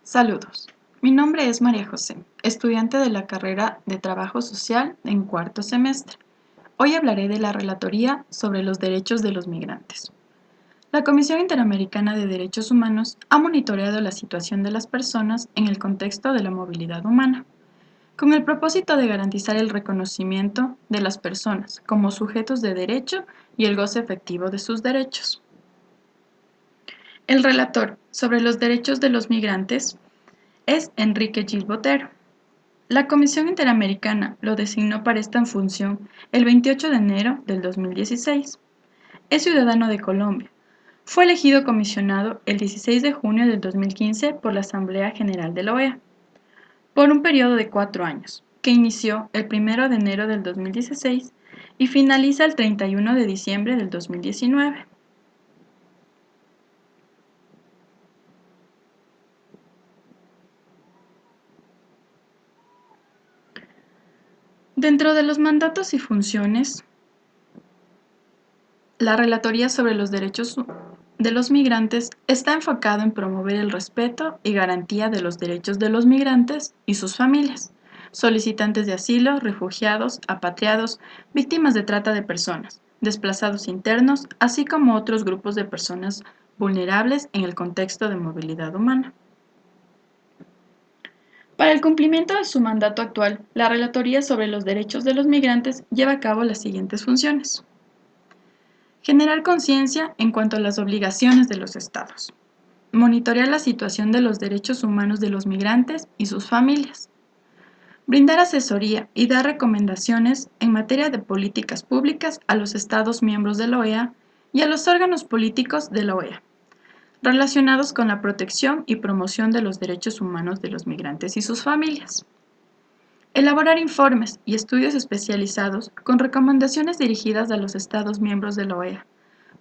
Saludos, mi nombre es María José, estudiante de la carrera de Trabajo Social en cuarto semestre. Hoy hablaré de la Relatoría sobre los derechos de los migrantes. La Comisión Interamericana de Derechos Humanos ha monitoreado la situación de las personas en el contexto de la movilidad humana, con el propósito de garantizar el reconocimiento de las personas como sujetos de derecho y el goce efectivo de sus derechos. El relator sobre los derechos de los migrantes es Enrique Gil Botero. La Comisión Interamericana lo designó para esta función el 28 de enero del 2016. Es ciudadano de Colombia. Fue elegido comisionado el 16 de junio del 2015 por la Asamblea General de la OEA, por un periodo de 4 años, que inició el 1 de enero del 2016 y finaliza el 31 de diciembre del 2019. Dentro de los mandatos y funciones, la Relatoría sobre los derechos de los migrantes está enfocado en promover el respeto y garantía de los derechos de los migrantes y sus familias, solicitantes de asilo, refugiados, apatriados, víctimas de trata de personas, desplazados internos, así como otros grupos de personas vulnerables en el contexto de movilidad humana. Para el cumplimiento de su mandato actual, la Relatoría sobre los derechos de los migrantes lleva a cabo las siguientes funciones. Generar conciencia en cuanto a las obligaciones de los Estados. Monitorear la situación de los derechos humanos de los migrantes y sus familias. Brindar asesoría y dar recomendaciones en materia de políticas públicas a los Estados miembros de la OEA y a los órganos políticos de la OEA, relacionados con la protección y promoción de los derechos humanos de los migrantes y sus familias. Elaborar informes y estudios especializados con recomendaciones dirigidas a los Estados miembros de la OEA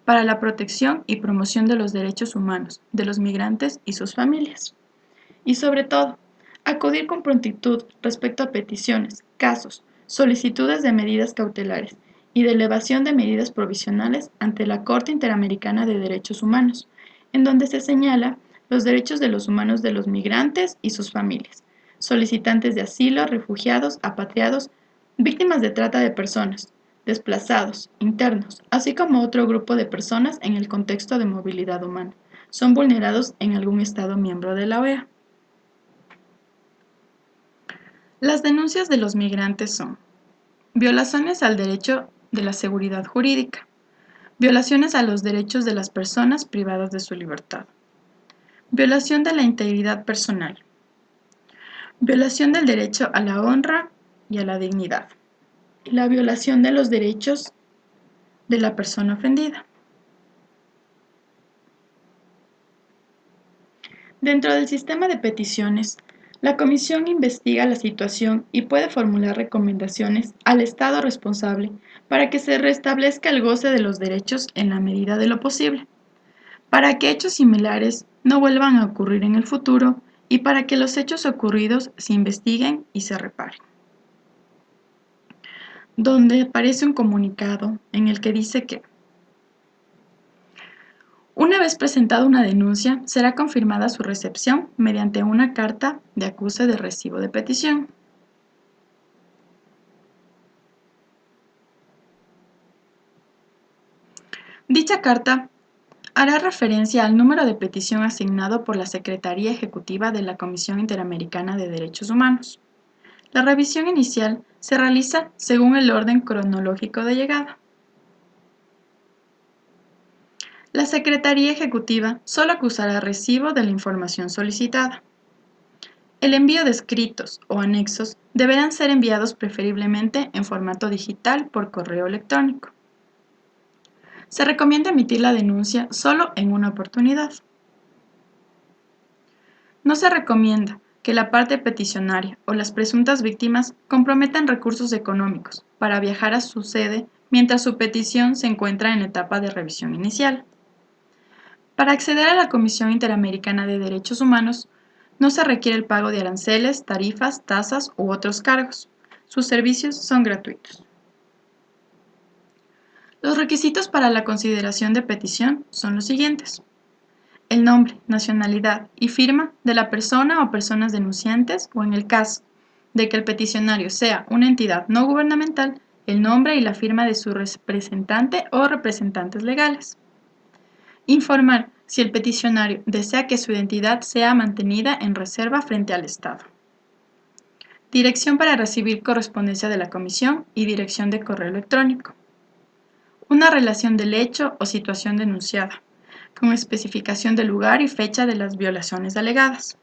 para la protección y promoción de los derechos humanos de los migrantes y sus familias. Y sobre todo, acudir con prontitud respecto a peticiones, casos, solicitudes de medidas cautelares y de elevación de medidas provisionales ante la Corte Interamericana de Derechos Humanos, en donde se señala los derechos de los humanos de los migrantes y sus familias, solicitantes de asilo, refugiados, apatriados, víctimas de trata de personas, desplazados, internos, así como otro grupo de personas en el contexto de movilidad humana, son vulnerados en algún Estado miembro de la OEA. Las denuncias de los migrantes son violaciones al derecho de la seguridad jurídica, violaciones a los derechos de las personas privadas de su libertad, violación de la integridad personal, violación del derecho a la honra y a la dignidad, y la violación de los derechos de la persona ofendida. Dentro del sistema de peticiones, la Comisión investiga la situación y puede formular recomendaciones al Estado responsable para que se restablezca el goce de los derechos en la medida de lo posible, para que hechos similares no vuelvan a ocurrir en el futuro y para que los hechos ocurridos se investiguen y se reparen. Donde aparece un comunicado en el que dice que una vez presentada una denuncia, será confirmada su recepción mediante una carta de acuse de recibo de petición. Dicha carta hará referencia al número de petición asignado por la Secretaría Ejecutiva de la Comisión Interamericana de Derechos Humanos. La revisión inicial se realiza según el orden cronológico de llegada. La Secretaría Ejecutiva solo acusará recibo de la información solicitada. El envío de escritos o anexos deberán ser enviados preferiblemente en formato digital por correo electrónico. Se recomienda emitir la denuncia solo en una oportunidad. No se recomienda que la parte peticionaria o las presuntas víctimas comprometan recursos económicos para viajar a su sede mientras su petición se encuentra en la etapa de revisión inicial. Para acceder a la Comisión Interamericana de Derechos Humanos, no se requiere el pago de aranceles, tarifas, tasas u otros cargos. Sus servicios son gratuitos. Los requisitos para la consideración de petición son los siguientes. el nombre, nacionalidad y firma de la persona o personas denunciantes o, en el caso de que el peticionario sea una entidad no gubernamental, el nombre y la firma de su representante o representantes legales. Informar si el peticionario desea que su identidad sea mantenida en reserva frente al Estado. Dirección para recibir correspondencia de la comisión y dirección de correo electrónico. Una relación del hecho o situación denunciada, con especificación del lugar y fecha de las violaciones alegadas.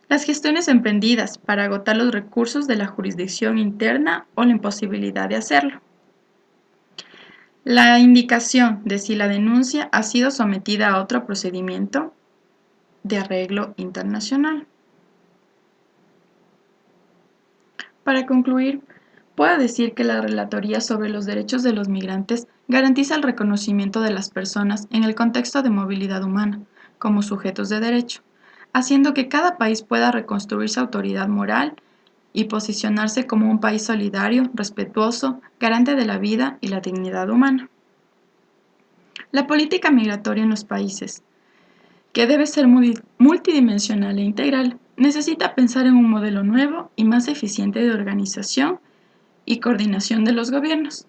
Las gestiones emprendidas para agotar los recursos de la jurisdicción interna o la imposibilidad de hacerlo. La indicación de si la denuncia ha sido sometida a otro procedimiento de arreglo internacional. Para concluir, puedo decir que la Relatoría sobre los Derechos de los Migrantes garantiza el reconocimiento de las personas en el contexto de movilidad humana como sujetos de derecho, haciendo que cada país pueda reconstruir su autoridad moral y posicionarse como un país solidario, respetuoso, garante de la vida y la dignidad humana. La política migratoria en los países, que debe ser multidimensional e integral, necesita pensar en un modelo nuevo y más eficiente de organización y coordinación de los gobiernos,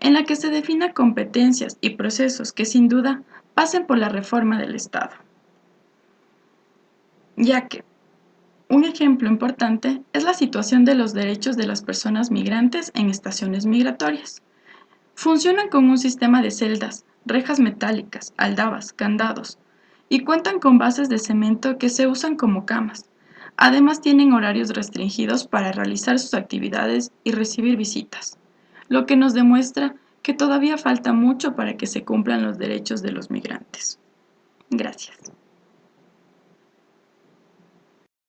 en la que se definan competencias y procesos que sin duda pasen por la reforma del Estado. Ya que un ejemplo importante es la situación de los derechos de las personas migrantes en estaciones migratorias. Funcionan con un sistema de celdas, rejas metálicas, aldabas, candados, y cuentan con bases de cemento que se usan como camas. Además tienen horarios restringidos para realizar sus actividades y recibir visitas, lo que nos demuestra que todavía falta mucho para que se cumplan los derechos de los migrantes. Gracias.